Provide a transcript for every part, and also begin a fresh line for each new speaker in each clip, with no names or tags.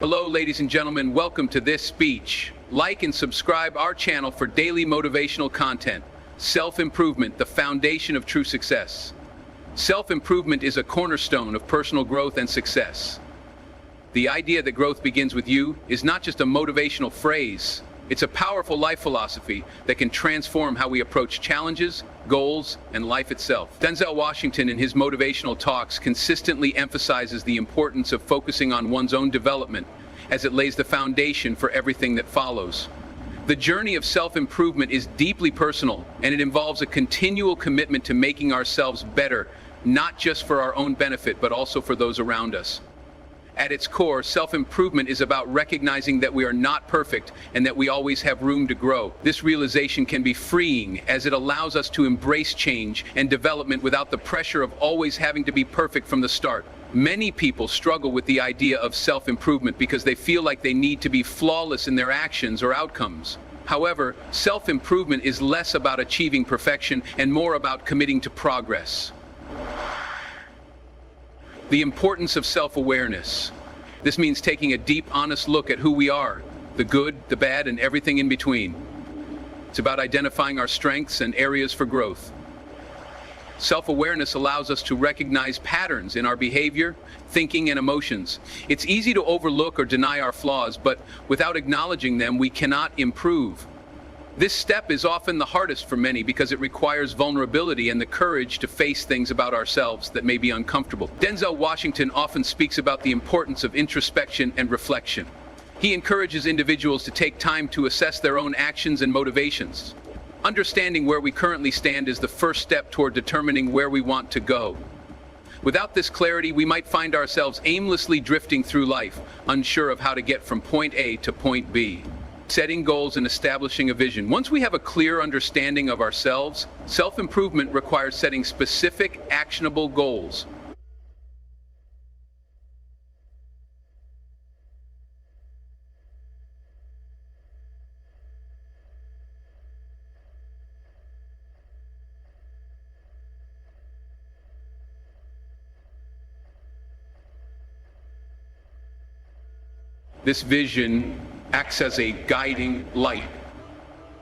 Hello, ladies and gentlemen. Welcome to this speech. Like and subscribe our channel for daily motivational content. Self-improvement, the foundation of true success. Self-improvement is a cornerstone of personal growth and success. The idea that growth begins with you is not just a motivational phrase. It's a powerful life philosophy that can transform how we approach challenges, goals, and life itself. Denzel Washington, in his motivational talks, consistently emphasizes the importance of focusing on one's own development, as it lays the foundation for everything that follows. The journey of self-improvement is deeply personal, and it involves a continual commitment to making ourselves better, not just for our own benefit, but also for those around us. At its core, self-improvement is about recognizing that we are not perfect and that we always have room to grow. This realization can be freeing, as it allows us to embrace change and development without the pressure of always having to be perfect from the start. Many people struggle with the idea of self-improvement because they feel like they need to be flawless in their actions or outcomes. However, self-improvement is less about achieving perfection and more about committing to progress. The importance of self-awareness. This means taking a deep, honest look at who we are, the good, the bad, and everything in between. It's about identifying our strengths and areas for growth. Self-awareness allows us to recognize patterns in our behavior, thinking, and emotions. It's easy to overlook or deny our flaws, but without acknowledging them, we cannot improve. This step is often the hardest for many because it requires vulnerability and the courage to face things about ourselves that may be uncomfortable. Denzel Washington often speaks about the importance of introspection and reflection. He encourages individuals to take time to assess their own actions and motivations. Understanding where we currently stand is the first step toward determining where we want to go. Without this clarity, we might find ourselves aimlessly drifting through life, unsure of how to get from point A to point B. Setting goals and establishing a vision. Once we have a clear understanding of ourselves, self-improvement requires setting specific, actionable goals. This vision acts as a guiding light,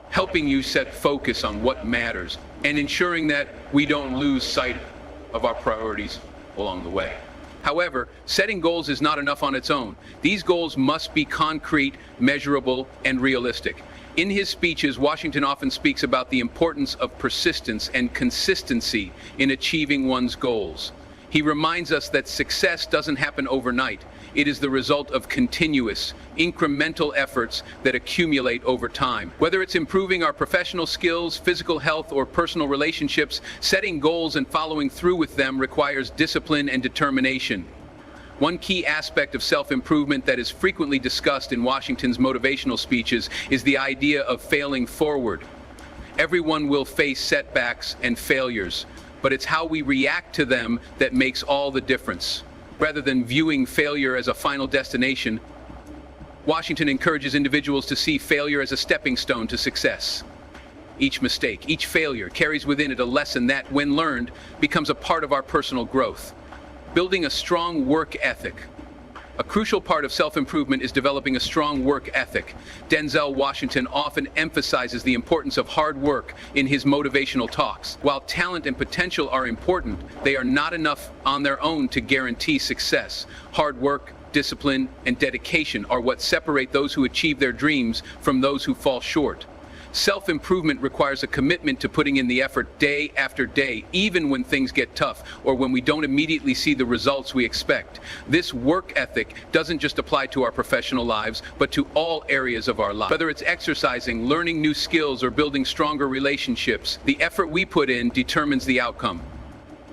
helping you set focus on what matters and ensuring that we don't lose sight of our priorities along the way. However, setting goals is not enough on its own. These goals must be concrete, measurable, and realistic. In his speeches, Washington often speaks about the importance of persistence and consistency in achieving one's goals. He reminds us that success doesn't happen overnight. It is the result of continuous, incremental efforts that accumulate over time. Whether it's improving our professional skills, physical health, or personal relationships, setting goals and following through with them requires discipline and determination. One key aspect of self-improvement that is frequently discussed in Washington's motivational speeches is the idea of failing forward. Everyone will face setbacks and failures, but it's how we react to them that makes all the difference. Rather than viewing failure as a final destination, Washington encourages individuals to see failure as a stepping stone to success. Each mistake, each failure carries within it a lesson that, when learned, becomes a part of our personal growth. Building a strong work ethic. A crucial part of self-improvement is developing a strong work ethic. Denzel Washington often emphasizes the importance of hard work in his motivational talks. While talent and potential are important, they are not enough on their own to guarantee success. Hard work, discipline, and dedication are what separate those who achieve their dreams from those who fall short. Self-improvement requires a commitment to putting in the effort day after day, even when things get tough or when we don't immediately see the results we expect. This work ethic doesn't just apply to our professional lives, but to all areas of our lives. Whether it's exercising, learning new skills, or building stronger relationships, the effort we put in determines the outcome.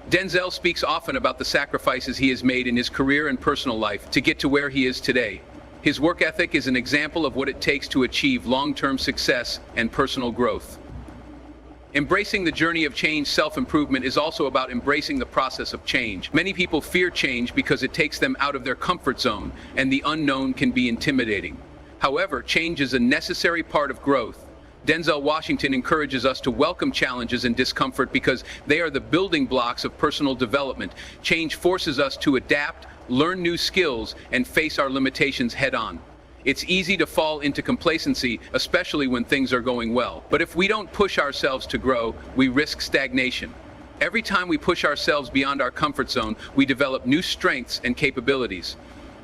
Denzel speaks often about the sacrifices he has made in his career and personal life to get to where he is today. His work ethic is an example of what it takes to achieve long-term success and personal growth. Embracing the journey of change. Self-improvement is also about embracing the process of change. Many people fear change because it takes them out of their comfort zone, and the unknown can be intimidating. However, change is a necessary part of growth. Denzel Washington encourages us to welcome challenges and discomfort because they are the building blocks of personal development. Change forces us to adapt, learn new skills, and face our limitations head-on. It's easy to fall into complacency, especially when things are going well. But if we don't push ourselves to grow, we risk stagnation. Every time we push ourselves beyond our comfort zone, we develop new strengths and capabilities.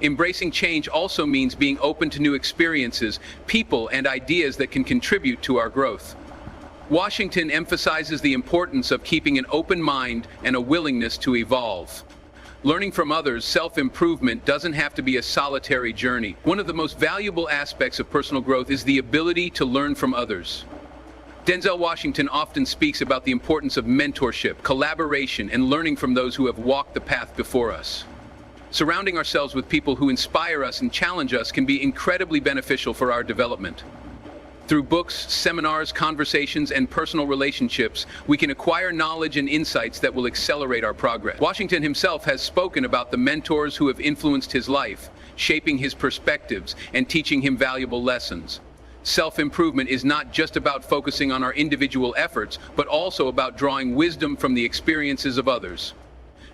Embracing change also means being open to new experiences, people, and ideas that can contribute to our growth. Washington emphasizes the importance of keeping an open mind and a willingness to evolve. Learning from others, self-improvement doesn't have to be a solitary journey. One of the most valuable aspects of personal growth is the ability to learn from others. Denzel Washington often speaks about the importance of mentorship, collaboration, and learning from those who have walked the path before us. Surrounding ourselves with people who inspire us and challenge us can be incredibly beneficial for our development. Through books, seminars, conversations, and personal relationships, we can acquire knowledge and insights that will accelerate our progress. Washington himself has spoken about the mentors who have influenced his life, shaping his perspectives and teaching him valuable lessons. Self-improvement is not just about focusing on our individual efforts, but also about drawing wisdom from the experiences of others.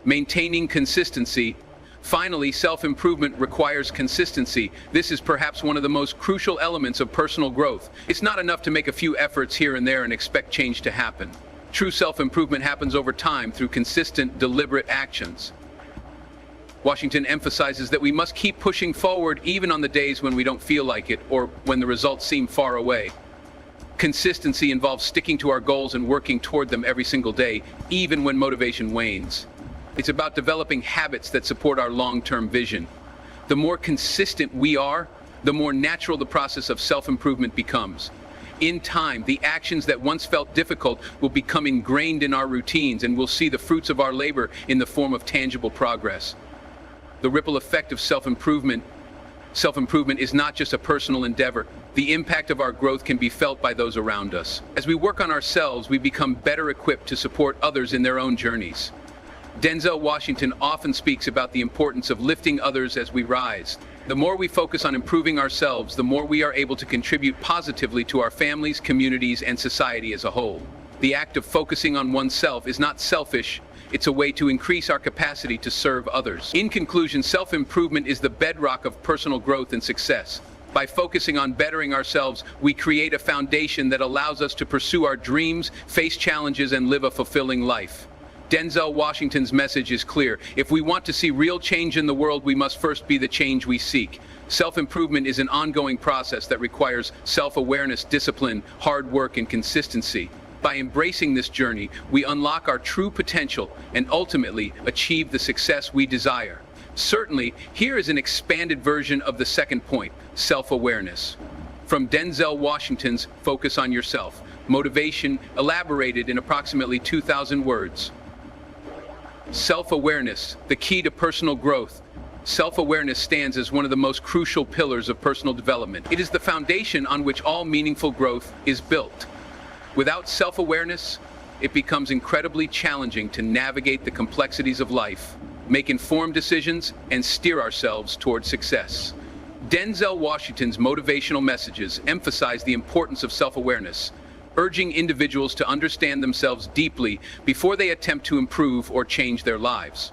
Maintaining consistency. Finally, self-improvement requires consistency. This is perhaps one of the most crucial elements of personal growth. It's not enough to make a few efforts here and there and expect change to happen. True self-improvement happens over time through consistent, deliberate actions. Washington emphasizes that we must keep pushing forward even on the days when we don't feel like it or when the results seem far away. Consistency involves sticking to our goals and working toward them every single day, even when motivation wanes. It's about developing habits that support our long-term vision. The more consistent we are, the more natural the process of self-improvement becomes. In time, the actions that once felt difficult will become ingrained in our routines, and we'll see the fruits of our labor in the form of tangible progress. The ripple effect of self-improvement is not just a personal endeavor. The impact of our growth can be felt by those around us. As we work on ourselves, we become better equipped to support others in their own journeys. Denzel Washington often speaks about the importance of lifting others as we rise. The more we focus on improving ourselves, the more we are able to contribute positively to our families, communities, and society as a whole. The act of focusing on oneself is not selfish. It's a way to increase our capacity to serve others. In conclusion, self-improvement is the bedrock of personal growth and success. By focusing on bettering ourselves, we create a foundation that allows us to pursue our dreams, face challenges, and live a fulfilling life. Denzel Washington's message is clear. If we want to see real change in the world, we must first be the change we seek. Self-improvement is an ongoing process that requires self-awareness, discipline, hard work, and consistency. By embracing this journey, we unlock our true potential and ultimately achieve the success we desire. Certainly, here is an expanded version of the second point, self-awareness. From Denzel Washington's Focus on Yourself, motivation elaborated in approximately 2,000 words. Self-awareness, the key to personal growth. Self-awareness stands as one of the most crucial pillars of personal development. It is the foundation on which all meaningful growth is built. Without self-awareness, it becomes incredibly challenging to navigate the complexities of life, make informed decisions, and steer ourselves toward success. Denzel Washington's motivational messages emphasize the importance of self-awareness, urging individuals to understand themselves deeply before they attempt to improve or change their lives.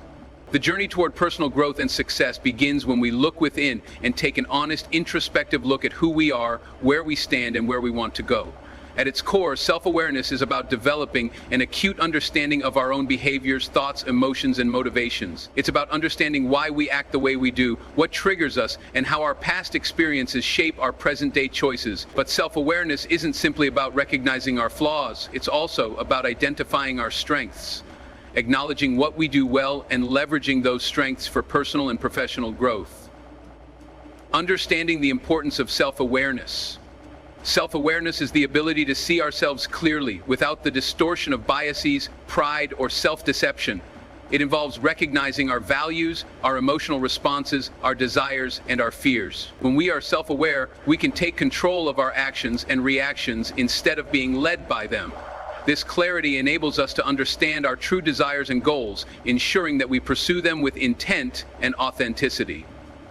The journey toward personal growth and success begins when we look within and take an honest, introspective look at who we are, where we stand, and where we want to go. At its core, self-awareness is about developing an acute understanding of our own behaviors, thoughts, emotions, and motivations. It's about understanding why we act the way we do, what triggers us, and how our past experiences shape our present-day choices. But self-awareness isn't simply about recognizing our flaws. It's also about identifying our strengths, acknowledging what we do well, and leveraging those strengths for personal and professional growth. Understanding the importance of self-awareness. Self-awareness is the ability to see ourselves clearly, without the distortion of biases, pride, or self-deception. It involves recognizing our values, our emotional responses, our desires, and our fears. When we are self-aware, we can take control of our actions and reactions instead of being led by them. This clarity enables us to understand our true desires and goals, ensuring that we pursue them with intent and authenticity.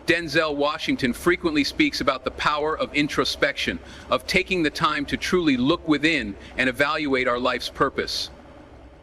Denzel Washington frequently speaks about the power of introspection, of taking the time to truly look within and evaluate our life's purpose.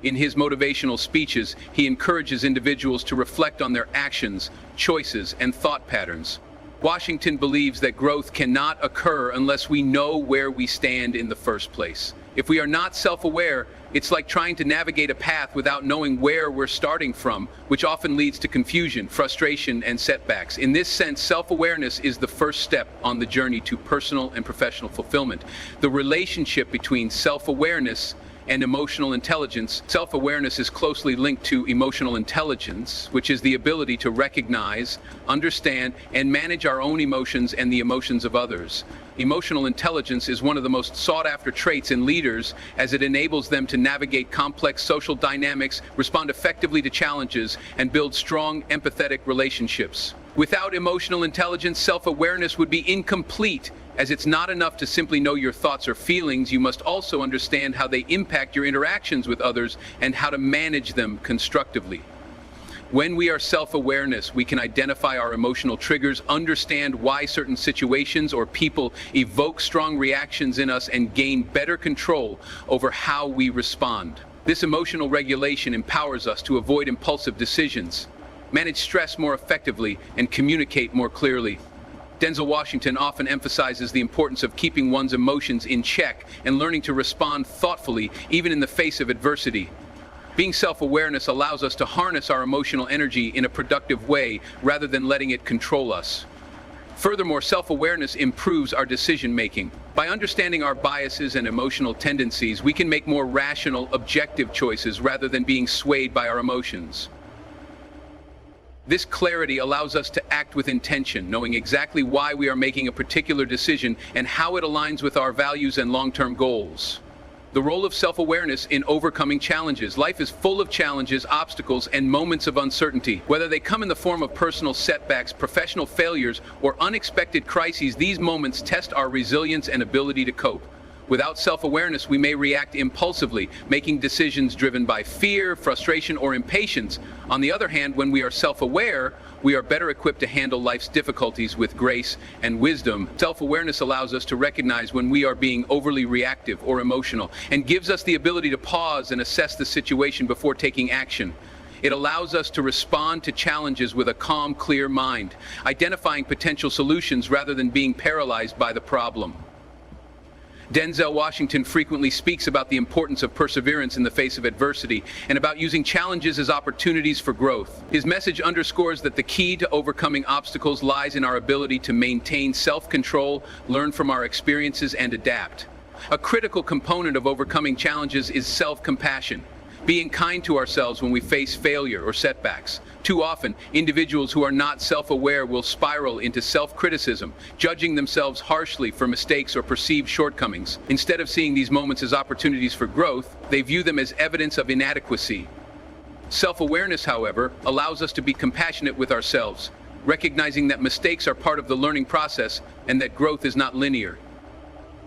In his motivational speeches, he encourages individuals to reflect on their actions, choices, and thought patterns. Washington believes that growth cannot occur unless we know where we stand in the first place. If we are not self-aware, it's like trying to navigate a path without knowing where we're starting from, which often leads to confusion, frustration, and setbacks. In this sense, self-awareness is the first step on the journey to personal and professional fulfillment. The relationship between self-awareness and emotional intelligence. Self-awareness is closely linked to emotional intelligence, which is the ability to recognize, understand, and manage our own emotions and the emotions of others. Emotional intelligence is one of the most sought-after traits in leaders, as it enables them to navigate complex social dynamics, respond effectively to challenges, and build strong, empathetic relationships. Without emotional intelligence, self-awareness would be incomplete, as it's not enough to simply know your thoughts or feelings. You must also understand how they impact your interactions with others and how to manage them constructively. When we are self-awareness, we can identify our emotional triggers, understand why certain situations or people evoke strong reactions in us, and gain better control over how we respond. This emotional regulation empowers us to avoid impulsive decisions, manage stress more effectively, and communicate more clearly. Denzel Washington often emphasizes the importance of keeping one's emotions in check and learning to respond thoughtfully, even in the face of adversity. Being self-awareness allows us to harness our emotional energy in a productive way rather than letting it control us. Furthermore, self-awareness improves our decision-making. By understanding our biases and emotional tendencies, we can make more rational, objective choices rather than being swayed by our emotions. This clarity allows us to act with intention, knowing exactly why we are making a particular decision and how it aligns with our values and long-term goals. The role of self-awareness in overcoming challenges. Life is full of challenges, obstacles, and moments of uncertainty. Whether they come in the form of personal setbacks, professional failures, or unexpected crises, these moments test our resilience and ability to cope. Without self-awareness, we may react impulsively, making decisions driven by fear, frustration, or impatience. On the other hand, when we are self-aware, we are better equipped to handle life's difficulties with grace and wisdom. Self-awareness allows us to recognize when we are being overly reactive or emotional, and gives us the ability to pause and assess the situation before taking action. It allows us to respond to challenges with a calm, clear mind, identifying potential solutions rather than being paralyzed by the problem. Denzel Washington frequently speaks about the importance of perseverance in the face of adversity and about using challenges as opportunities for growth. His message underscores that the key to overcoming obstacles lies in our ability to maintain self-control, learn from our experiences, and adapt. A critical component of overcoming challenges is self-compassion, being kind to ourselves when we face failure or setbacks. Too often, individuals who are not self-aware will spiral into self-criticism, judging themselves harshly for mistakes or perceived shortcomings. Instead of seeing these moments as opportunities for growth, they view them as evidence of inadequacy. Self-awareness, however, allows us to be compassionate with ourselves, recognizing that mistakes are part of the learning process and that growth is not linear.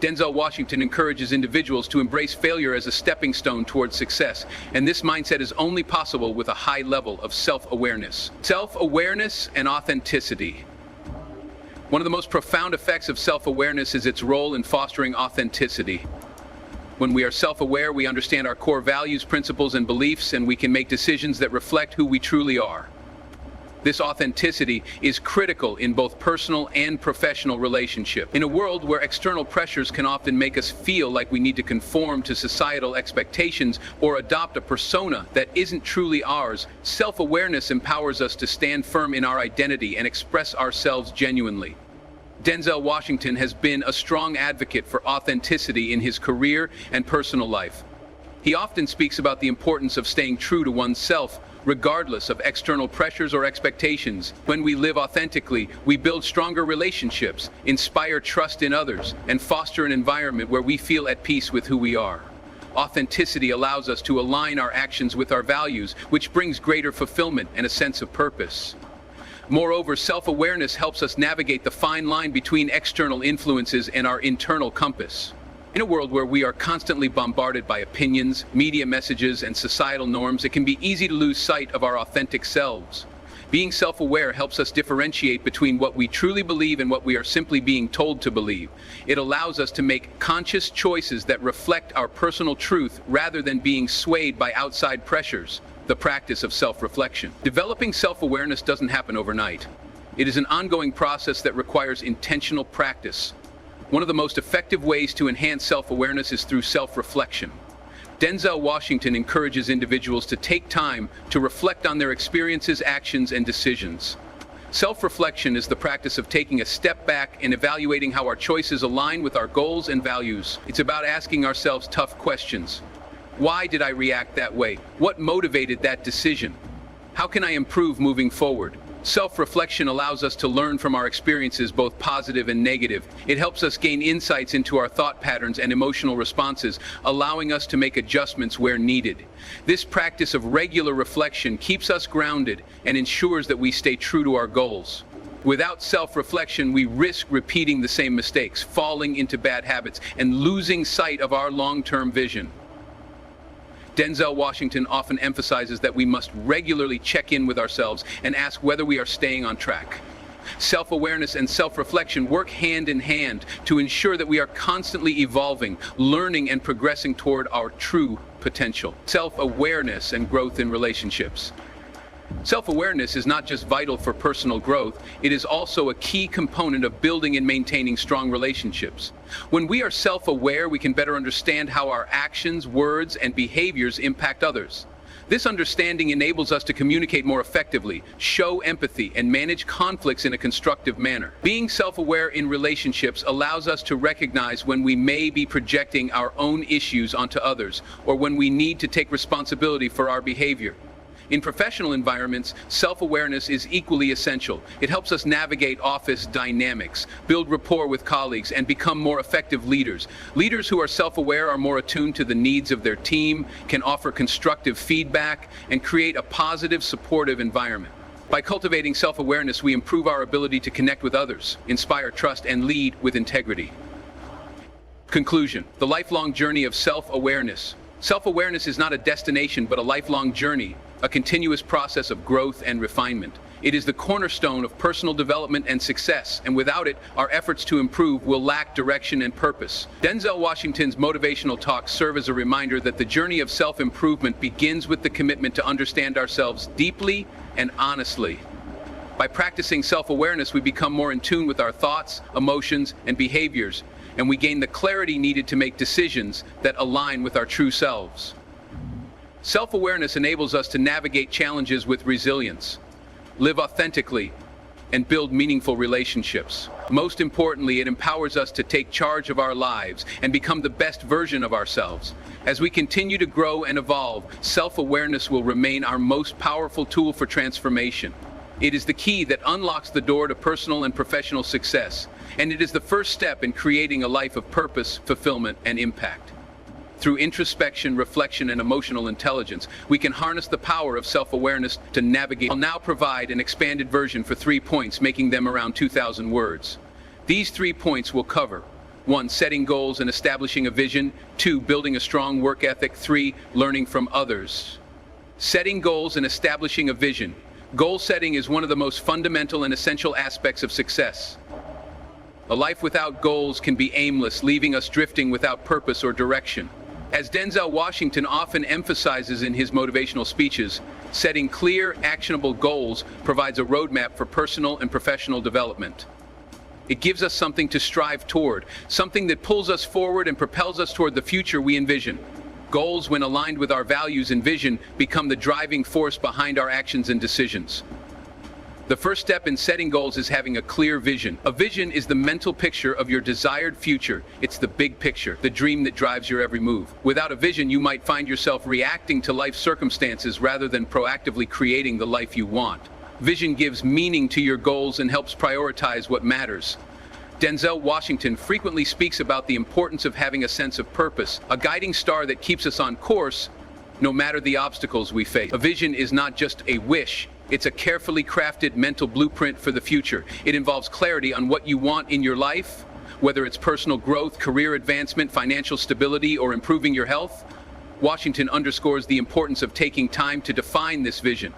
Denzel Washington encourages individuals to embrace failure as a stepping stone towards success, and this mindset is only possible with a high level of self-awareness. Self-awareness and authenticity. One of the most profound effects of self-awareness is its role in fostering authenticity. When we are self-aware, we understand our core values, principles, and beliefs, and we can make decisions that reflect who we truly are. This authenticity is critical in both personal and professional relationships. In a world where external pressures can often make us feel like we need to conform to societal expectations or adopt a persona that isn't truly ours, self-awareness empowers us to stand firm in our identity and express ourselves genuinely. Denzel Washington has been a strong advocate for authenticity in his career and personal life. He often speaks about the importance of staying true to oneself, regardless of external pressures or expectations. When we live authentically, we build stronger relationships, inspire trust in others, and foster an environment where we feel at peace with who we are. Authenticity allows us to align our actions with our values, which brings greater fulfillment and a sense of purpose. Moreover, self-awareness helps us navigate the fine line between external influences and our internal compass. In a world where we are constantly bombarded by opinions, media messages, and societal norms, it can be easy to lose sight of our authentic selves. Being self-aware helps us differentiate between what we truly believe and what we are simply being told to believe. It allows us to make conscious choices that reflect our personal truth rather than being swayed by outside pressures. The practice of self-reflection. Developing self-awareness doesn't happen overnight. It is an ongoing process that requires intentional practice. One of the most effective ways to enhance self-awareness is through self-reflection. Denzel Washington encourages individuals to take time to reflect on their experiences, actions, and decisions. Self-reflection is the practice of taking a step back and evaluating how our choices align with our goals and values. It's about asking ourselves tough questions. Why did I react that way? What motivated that decision? How can I improve moving forward? Self-reflection allows us to learn from our experiences, both positive and negative. It helps us gain insights into our thought patterns and emotional responses, allowing us to make adjustments where needed. This practice of regular reflection keeps us grounded and ensures that we stay true to our goals. Without self-reflection, we risk repeating the same mistakes, falling into bad habits, and losing sight of our long-term vision. Denzel Washington often emphasizes that we must regularly check in with ourselves and ask whether we are staying on track. Self-awareness and self-reflection work hand in hand to ensure that we are constantly evolving, learning, and progressing toward our true potential. Self-awareness and growth in relationships. Self-awareness is not just vital for personal growth, it is also a key component of building and maintaining strong relationships. When we are self-aware, we can better understand how our actions, words, and behaviors impact others. This understanding enables us to communicate more effectively, show empathy, and manage conflicts in a constructive manner. Being self-aware in relationships allows us to recognize when we may be projecting our own issues onto others, or when we need to take responsibility for our behavior. In professional environments, self-awareness is equally essential. It helps us navigate office dynamics, build rapport with colleagues, and become more effective leaders. Leaders who are self-aware are more attuned to the needs of their team, can offer constructive feedback, and create a positive, supportive environment. By cultivating self-awareness, we improve our ability to connect with others, inspire trust, and lead with integrity. Conclusion: the lifelong journey of self-awareness. Self-awareness is not a destination, but a lifelong journey, a continuous process of growth and refinement. It is the cornerstone of personal development and success, and without it, our efforts to improve will lack direction and purpose. Denzel Washington's motivational talks serve as a reminder that the journey of self-improvement begins with the commitment to understand ourselves deeply and honestly. By practicing self-awareness, we become more in tune with our thoughts, emotions, and behaviors, and we gain the clarity needed to make decisions that align with our true selves. Self-awareness enables us to navigate challenges with resilience, live authentically, and build meaningful relationships. Most importantly, it empowers us to take charge of our lives and become the best version of ourselves. As we continue to grow and evolve, self-awareness will remain our most powerful tool for transformation. It is the key that unlocks the door to personal and professional success, and it is the first step in creating a life of purpose, fulfillment, and impact. Through introspection, reflection, and emotional intelligence, we can harness the power of self-awareness to navigate. I'll now provide an expanded version for 3 points, making them around 2,000 words. These 3 points will cover: 1. Setting goals and establishing a vision. 2. Building a strong work ethic. 3. Learning from others. Setting goals and establishing a vision. Goal setting is one of the most fundamental and essential aspects of success. A life without goals can be aimless, leaving us drifting without purpose or direction. As Denzel Washington often emphasizes in his motivational speeches, setting clear, actionable goals provides a roadmap for personal and professional development. It gives us something to strive toward, something that pulls us forward and propels us toward the future we envision. Goals, when aligned with our values and vision, become the driving force behind our actions and decisions. The first step in setting goals is having a clear vision. A vision is the mental picture of your desired future. It's the big picture, the dream that drives your every move. Without a vision, you might find yourself reacting to life circumstances rather than proactively creating the life you want. Vision gives meaning to your goals and helps prioritize what matters. Denzel Washington frequently speaks about the importance of having a sense of purpose, a guiding star that keeps us on course no matter the obstacles we face. A vision is not just a wish, it's a carefully crafted mental blueprint for the future. It involves clarity on what you want in your life, whether it's personal growth, career advancement, financial stability, or improving your health. Washington underscores the importance of taking time to define this vision.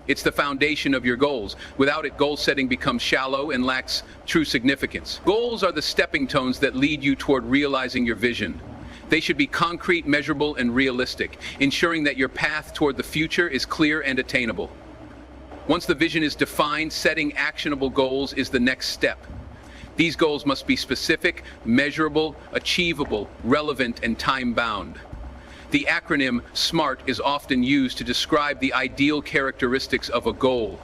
It's the foundation of your goals. Without it, goal setting becomes shallow and lacks true significance. Goals are the stepping stones that lead you toward realizing your vision. They should be concrete, measurable, and realistic, ensuring that your path toward the future is clear and attainable. Once the vision is defined, setting actionable goals is the next step. These goals must be specific, measurable, achievable, relevant, and time-bound. The acronym SMART is often used to describe the ideal characteristics of a goal.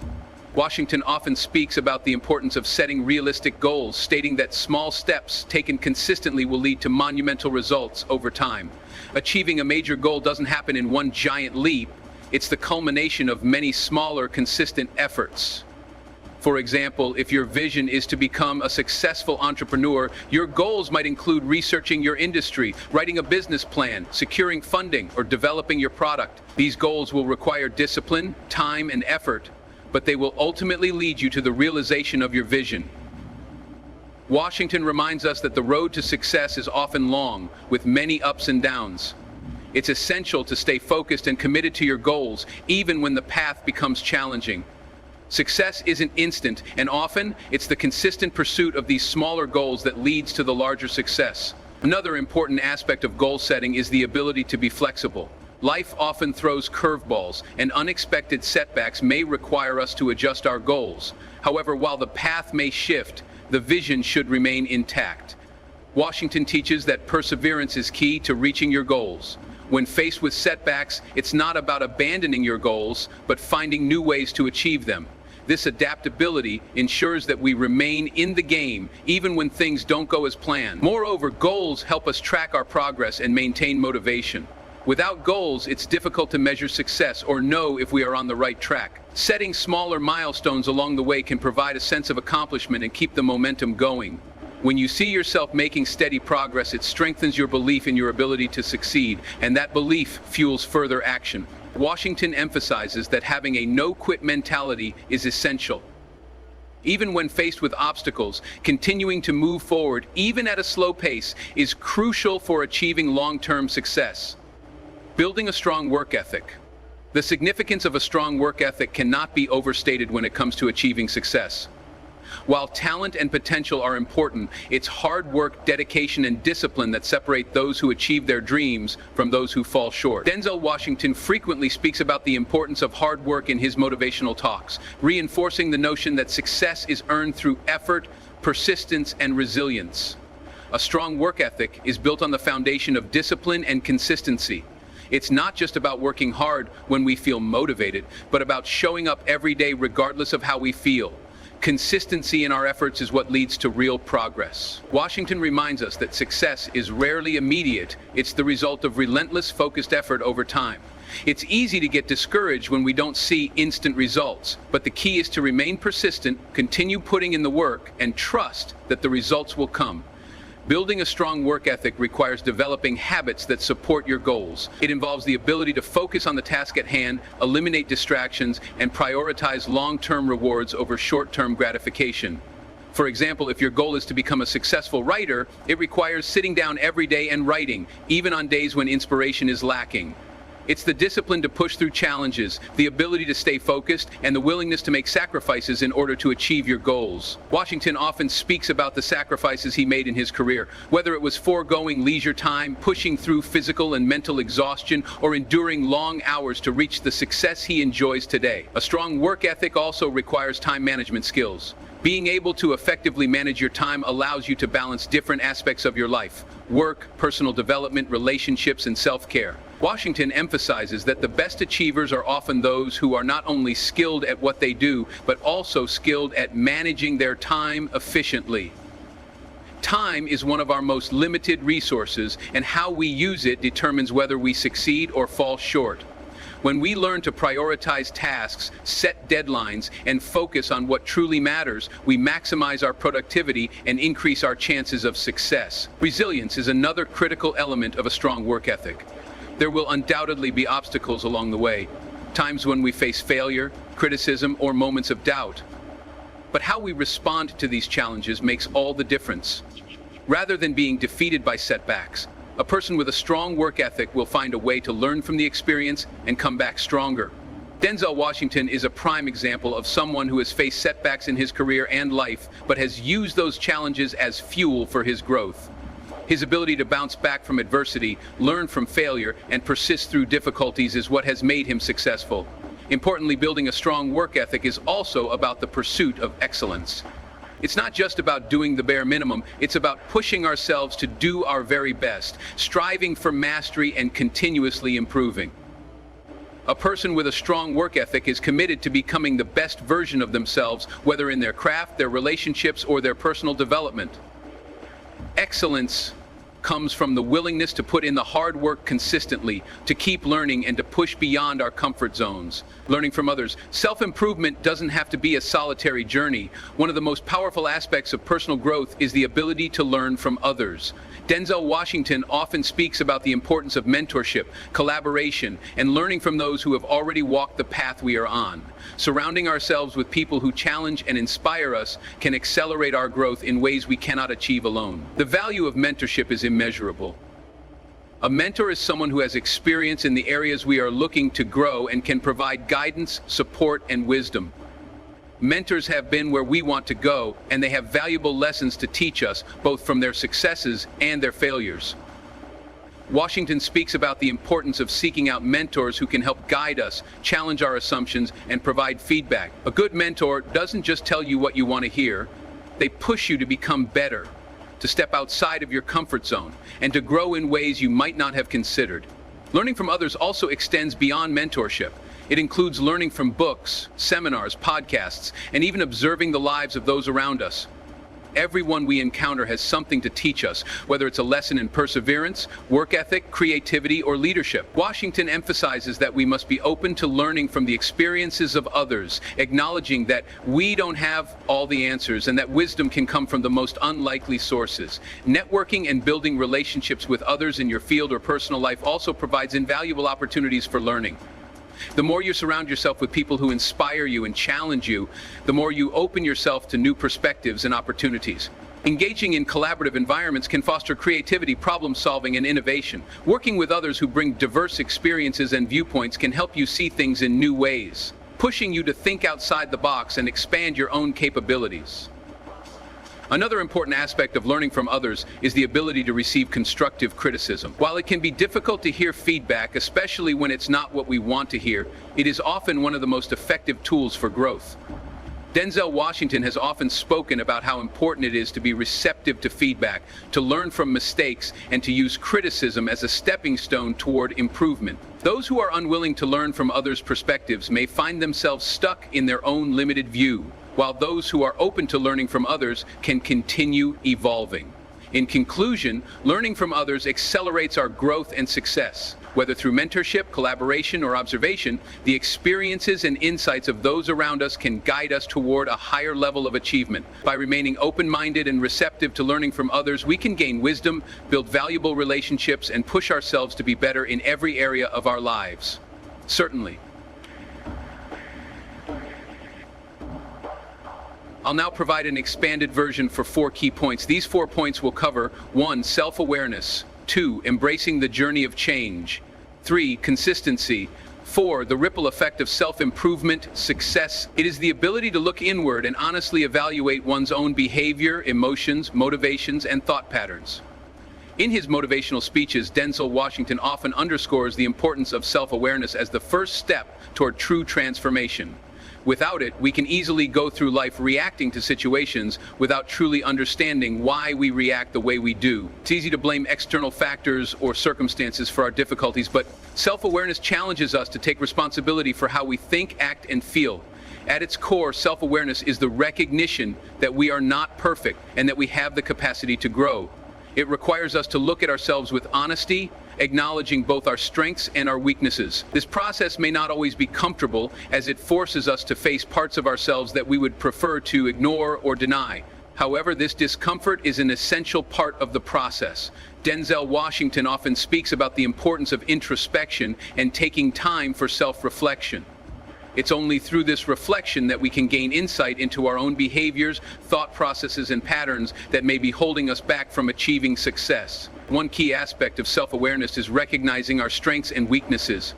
Washington often speaks about the importance of setting realistic goals, stating that small steps taken consistently will lead to monumental results over time. Achieving a major goal doesn't happen in one giant leap. It's the culmination of many smaller, consistent efforts. For example, if your vision is to become a successful entrepreneur, your goals might include researching your industry, writing a business plan, securing funding, or developing your product. These goals will require discipline, time, and effort, but they will ultimately lead you to the realization of your vision. Washington reminds us that the road to success is often long, with many ups and downs. It's essential to stay focused and committed to your goals, even when the path becomes challenging. Success isn't instant, and often it's the consistent pursuit of these smaller goals that leads to the larger success. Another important aspect of goal setting is the ability to be flexible. Life often throws curveballs, and unexpected setbacks may require us to adjust our goals. However, while the path may shift, the vision should remain intact. Washington teaches that perseverance is key to reaching your goals. When faced with setbacks, it's not about abandoning your goals, but finding new ways to achieve them. This adaptability ensures that we remain in the game, even when things don't go as planned. Moreover, goals help us track our progress and maintain motivation. Without goals, it's difficult to measure success or know if we are on the right track. Setting smaller milestones along the way can provide a sense of accomplishment and keep the momentum going. When you see yourself making steady progress, it strengthens your belief in your ability to succeed, and that belief fuels further action. Washington emphasizes that having a no-quit mentality is essential. Even when faced with obstacles, continuing to move forward, even at a slow pace, is crucial for achieving long-term success. Building a strong work ethic. The significance of a strong work ethic cannot be overstated when it comes to achieving success. While talent and potential are important, it's hard work, dedication, and discipline that separate those who achieve their dreams from those who fall short. Denzel Washington frequently speaks about the importance of hard work in his motivational talks, reinforcing the notion that success is earned through effort, persistence, and resilience. A strong work ethic is built on the foundation of discipline and consistency. It's not just about working hard when we feel motivated, but about showing up every day regardless of how we feel. Consistency in our efforts is what leads to real progress. Washington reminds us that success is rarely immediate. It's the result of relentless, focused effort over time. It's easy to get discouraged when we don't see instant results, but the key is to remain persistent, continue putting in the work, and trust that the results will come. Building a strong work ethic requires developing habits that support your goals. It involves the ability to focus on the task at hand, eliminate distractions, and prioritize long-term rewards over short-term gratification. For example, if your goal is to become a successful writer, it requires sitting down every day and writing, even on days when inspiration is lacking. It's the discipline to push through challenges, the ability to stay focused, and the willingness to make sacrifices in order to achieve your goals. Washington often speaks about the sacrifices he made in his career, whether it was foregoing leisure time, pushing through physical and mental exhaustion, or enduring long hours to reach the success he enjoys today. A strong work ethic also requires time management skills. Being able to effectively manage your time allows you to balance different aspects of your life: work, personal development, relationships, and self-care. Washington emphasizes that the best achievers are often those who are not only skilled at what they do, but also skilled at managing their time efficiently. Time is one of our most limited resources, and how we use it determines whether we succeed or fall short. When we learn to prioritize tasks, set deadlines, and focus on what truly matters, we maximize our productivity and increase our chances of success. Resilience is another critical element of a strong work ethic. There will undoubtedly be obstacles along the way, times when we face failure, criticism, or moments of doubt. But how we respond to these challenges makes all the difference. Rather than being defeated by setbacks, a person with a strong work ethic will find a way to learn from the experience and come back stronger. Denzel Washington is a prime example of someone who has faced setbacks in his career and life, but has used those challenges as fuel for his growth. His ability to bounce back from adversity, learn from failure, and persist through difficulties is what has made him successful. Importantly, building a strong work ethic is also about the pursuit of excellence. It's not just about doing the bare minimum, it's about pushing ourselves to do our very best, striving for mastery and continuously improving. A person with a strong work ethic is committed to becoming the best version of themselves, whether in their craft, their relationships, or their personal development. Excellence comes from the willingness to put in the hard work consistently, to keep learning and to push beyond our comfort zones. Learning from others. Self-improvement doesn't have to be a solitary journey. One of the most powerful aspects of personal growth is the ability to learn from others. Denzel Washington often speaks about the importance of mentorship, collaboration, and learning from those who have already walked the path we are on. Surrounding ourselves with people who challenge and inspire us can accelerate our growth in ways we cannot achieve alone. The value of mentorship is immeasurable. A mentor is someone who has experience in the areas we are looking to grow and can provide guidance, support, and wisdom. Mentors have been where we want to go, and they have valuable lessons to teach us, both from their successes and their failures. Washington speaks about the importance of seeking out mentors who can help guide us, challenge our assumptions, and provide feedback. A good mentor doesn't just tell you what you want to hear, they push you to become better, to step outside of your comfort zone, and to grow in ways you might not have considered. Learning from others also extends beyond mentorship. It includes learning from books, seminars, podcasts, and even observing the lives of those around us. Everyone we encounter has something to teach us, whether it's a lesson in perseverance, work ethic, creativity, or leadership. Washington emphasizes that we must be open to learning from the experiences of others, acknowledging that we don't have all the answers and that wisdom can come from the most unlikely sources. Networking and building relationships with others in your field or personal life also provides invaluable opportunities for learning. The more you surround yourself with people who inspire you and challenge you, the more you open yourself to new perspectives and opportunities. Engaging in collaborative environments can foster creativity, problem solving, and innovation. Working with others who bring diverse experiences and viewpoints can help you see things in new ways, pushing you to think outside the box and expand your own capabilities. Another important aspect of learning from others is the ability to receive constructive criticism. While it can be difficult to hear feedback, especially when it's not what we want to hear, it is often one of the most effective tools for growth. Denzel Washington has often spoken about how important it is to be receptive to feedback, to learn from mistakes, and to use criticism as a stepping stone toward improvement. Those who are unwilling to learn from others' perspectives may find themselves stuck in their own limited view, while those who are open to learning from others can continue evolving. In conclusion, learning from others accelerates our growth and success. Whether through mentorship, collaboration, or observation, the experiences and insights of those around us can guide us toward a higher level of achievement. By remaining open-minded and receptive to learning from others, we can gain wisdom, build valuable relationships, and push ourselves to be better in every area of our lives. Certainly. I'll now provide an expanded version for 4 key points. These 4 points will cover 1. Self-awareness. 2. Embracing the journey of change. 3. Consistency. 4. The ripple effect of self-improvement, success. It is the ability to look inward and honestly evaluate one's own behavior, emotions, motivations, and thought patterns. In his motivational speeches, Denzel Washington often underscores the importance of self-awareness as the first step toward true transformation. Without it, we can easily go through life reacting to situations without truly understanding why we react the way we do. It's easy to blame external factors or circumstances for our difficulties, but self-awareness challenges us to take responsibility for how we think, act, and feel. At its core, self-awareness is the recognition that we are not perfect and that we have the capacity to grow. It requires us to look at ourselves with honesty, acknowledging both our strengths and our weaknesses. This process may not always be comfortable, as it forces us to face parts of ourselves that we would prefer to ignore or deny. However, this discomfort is an essential part of the process. Denzel Washington often speaks about the importance of introspection and taking time for self-reflection. It's only through this reflection that we can gain insight into our own behaviors, thought processes, and patterns that may be holding us back from achieving success. One key aspect of self-awareness is recognizing our strengths and weaknesses.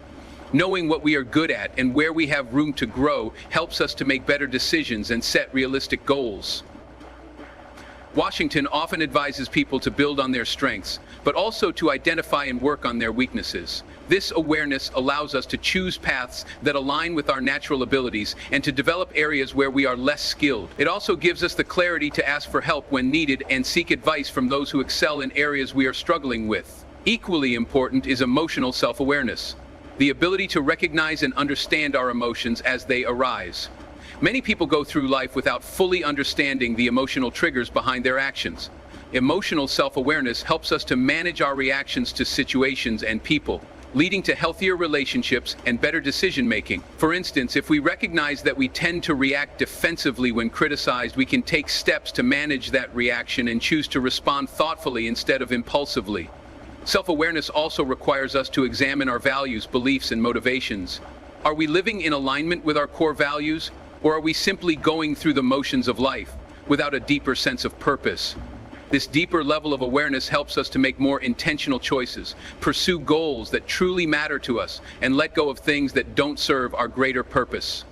Knowing what we are good at and where we have room to grow helps us to make better decisions and set realistic goals. Washington often advises people to build on their strengths, but also to identify and work on their weaknesses. This awareness allows us to choose paths that align with our natural abilities and to develop areas where we are less skilled. It also gives us the clarity to ask for help when needed and seek advice from those who excel in areas we are struggling with. Equally important is emotional self-awareness, the ability to recognize and understand our emotions as they arise. Many people go through life without fully understanding the emotional triggers behind their actions. Emotional self-awareness helps us to manage our reactions to situations and people, leading to healthier relationships and better decision-making. For instance, if we recognize that we tend to react defensively when criticized, we can take steps to manage that reaction and choose to respond thoughtfully instead of impulsively. Self-awareness also requires us to examine our values, beliefs, and motivations. Are we living in alignment with our core values, or are we simply going through the motions of life without a deeper sense of purpose? This deeper level of awareness helps us to make more intentional choices, pursue goals that truly matter to us, and let go of things that don't serve our greater purpose.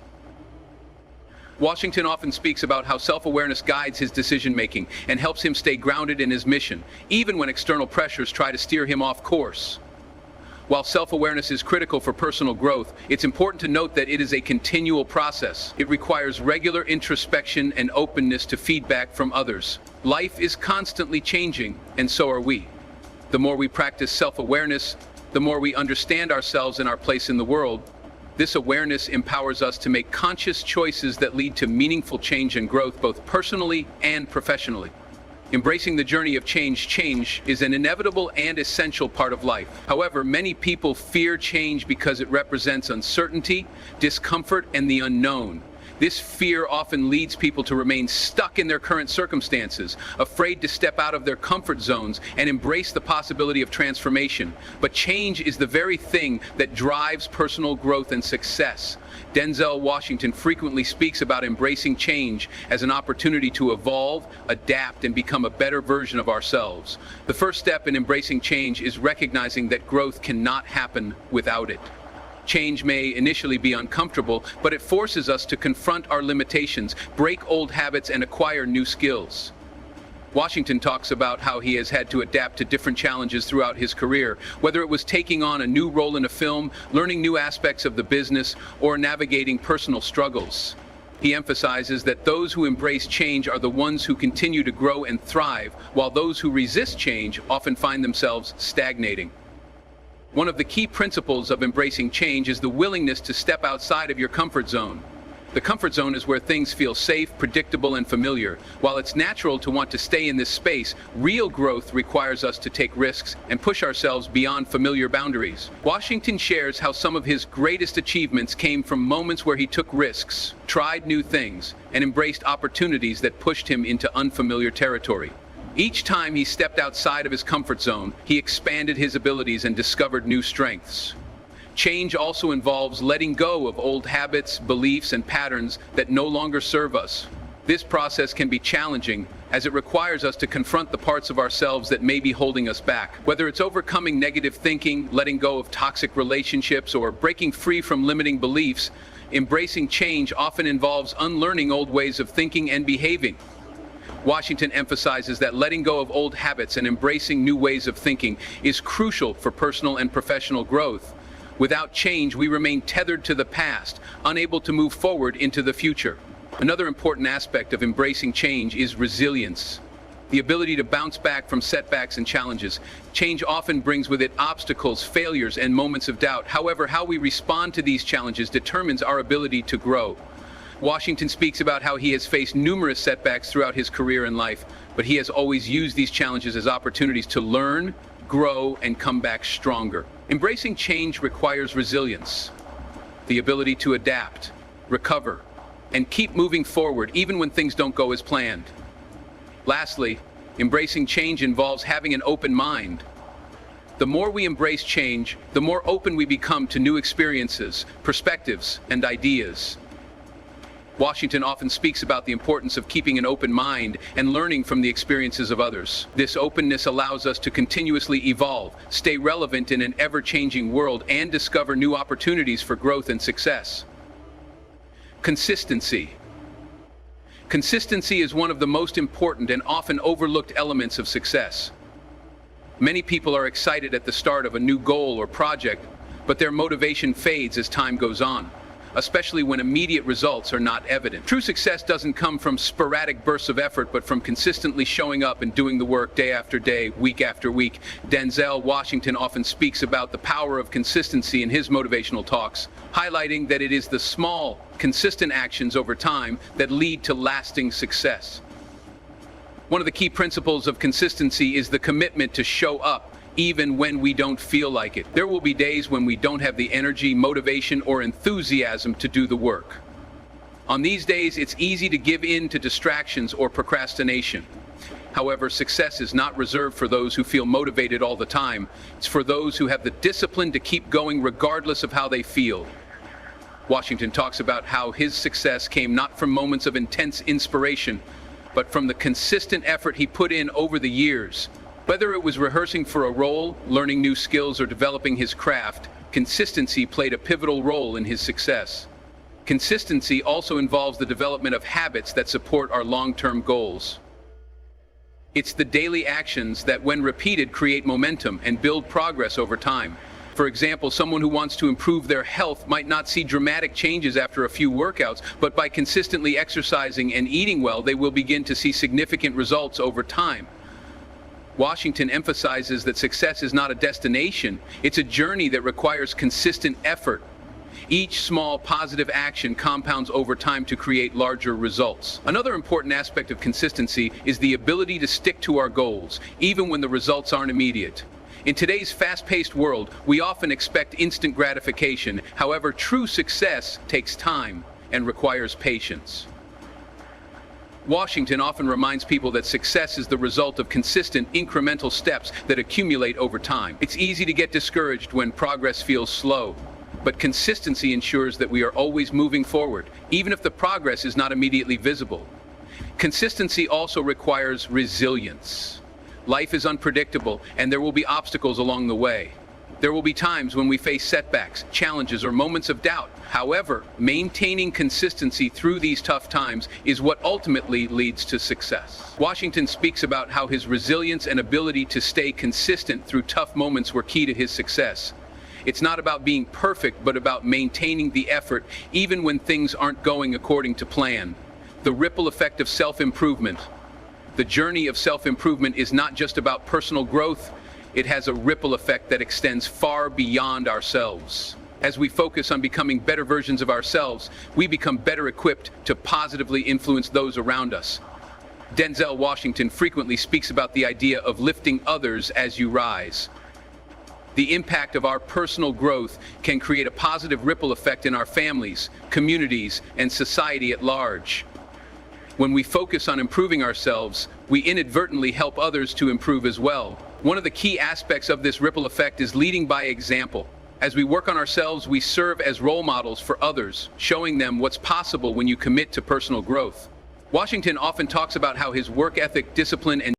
Washington often speaks about how self-awareness guides his decision-making and helps him stay grounded in his mission, even when external pressures try to steer him off course. While self-awareness is critical for personal growth, it's important to note that it is a continual process. It requires regular introspection and openness to feedback from others. Life is constantly changing, and so are we. The more we practice self-awareness, the more we understand ourselves and our place in the world. This awareness empowers us to make conscious choices that lead to meaningful change and growth, both personally and professionally. Embracing the journey of change is an inevitable and essential part of life. However, many people fear change because it represents uncertainty, discomfort, and the unknown. This fear often leads people to remain stuck in their current circumstances, afraid to step out of their comfort zones and embrace the possibility of transformation. But change is the very thing that drives personal growth and success. Denzel Washington frequently speaks about embracing change as an opportunity to evolve, adapt, and become a better version of ourselves. The first step in embracing change is recognizing that growth cannot happen without it. Change may initially be uncomfortable, but it forces us to confront our limitations, break old habits, and acquire new skills. Washington talks about how he has had to adapt to different challenges throughout his career, whether it was taking on a new role in a film, learning new aspects of the business, or navigating personal struggles. He emphasizes that those who embrace change are the ones who continue to grow and thrive, while those who resist change often find themselves stagnating. One of the key principles of embracing change is the willingness to step outside of your comfort zone. The comfort zone is where things feel safe, predictable, and familiar. While it's natural to want to stay in this space, real growth requires us to take risks and push ourselves beyond familiar boundaries. Washington shares how some of his greatest achievements came from moments where he took risks, tried new things, and embraced opportunities that pushed him into unfamiliar territory. Each time he stepped outside of his comfort zone, he expanded his abilities and discovered new strengths. Change also involves letting go of old habits, beliefs, and patterns that no longer serve us. This process can be challenging, as it requires us to confront the parts of ourselves that may be holding us back. Whether it's overcoming negative thinking, letting go of toxic relationships, or breaking free from limiting beliefs, embracing change often involves unlearning old ways of thinking and behaving. Washington emphasizes that letting go of old habits and embracing new ways of thinking is crucial for personal and professional growth. Without change, we remain tethered to the past, unable to move forward into the future. Another important aspect of embracing change is resilience, the ability to bounce back from setbacks and challenges. Change often brings with it obstacles, failures, and moments of doubt. However, how we respond to these challenges determines our ability to grow. Washington speaks about how he has faced numerous setbacks throughout his career and life, but he has always used these challenges as opportunities to learn, grow, and come back stronger. Embracing change requires resilience, the ability to adapt, recover, and keep moving forward even when things don't go as planned. Lastly, embracing change involves having an open mind. The more we embrace change, the more open we become to new experiences, perspectives, and ideas. Washington often speaks about the importance of keeping an open mind and learning from the experiences of others. This openness allows us to continuously evolve, stay relevant in an ever-changing world, and discover new opportunities for growth and success. Consistency. Consistency is one of the most important and often overlooked elements of success. Many people are excited at the start of a new goal or project, but their motivation fades as time goes on, especially when immediate results are not evident. True success doesn't come from sporadic bursts of effort, but from consistently showing up and doing the work day after day, week after week. Denzel Washington often speaks about the power of consistency in his motivational talks, highlighting that it is the small, consistent actions over time that lead to lasting success. One of the key principles of consistency is the commitment to show up even when we don't feel like it. There will be days when we don't have the energy, motivation, or enthusiasm to do the work. On these days, it's easy to give in to distractions or procrastination. However, success is not reserved for those who feel motivated all the time. It's for those who have the discipline to keep going regardless of how they feel. Washington talks about how his success came not from moments of intense inspiration, but from the consistent effort he put in over the years. Whether it was rehearsing for a role, learning new skills, or developing his craft, consistency played a pivotal role in his success. Consistency also involves the development of habits that support our long-term goals. It's the daily actions that, when repeated, create momentum and build progress over time. For example, someone who wants to improve their health might not see dramatic changes after a few workouts, but by consistently exercising and eating well, they will begin to see significant results over time. Washington emphasizes that success is not a destination, it's a journey that requires consistent effort. Each small positive action compounds over time to create larger results. Another important aspect of consistency is the ability to stick to our goals, even when the results aren't immediate. In today's fast-paced world, we often expect instant gratification. However, true success takes time and requires patience. Washington often reminds people that success is the result of consistent, incremental steps that accumulate over time. It's easy to get discouraged when progress feels slow, but consistency ensures that we are always moving forward, even if the progress is not immediately visible. Consistency also requires resilience. Life is unpredictable, and there will be obstacles along the way. There will be times when we face setbacks, challenges, or moments of doubt. However, maintaining consistency through these tough times is what ultimately leads to success. Washington speaks about how his resilience and ability to stay consistent through tough moments were key to his success. It's not about being perfect, but about maintaining the effort even when things aren't going according to plan. The ripple effect of self-improvement. The journey of self-improvement is not just about personal growth. It has a ripple effect that extends far beyond ourselves. As we focus on becoming better versions of ourselves, we become better equipped to positively influence those around us. Denzel Washington frequently speaks about the idea of lifting others as you rise. The impact of our personal growth can create a positive ripple effect in our families, communities, and society at large. When we focus on improving ourselves, we inadvertently help others to improve as well. One of the key aspects of this ripple effect is leading by example. As we work on ourselves, we serve as role models for others, showing them what's possible when you commit to personal growth. Washington often talks about how his work ethic, discipline, and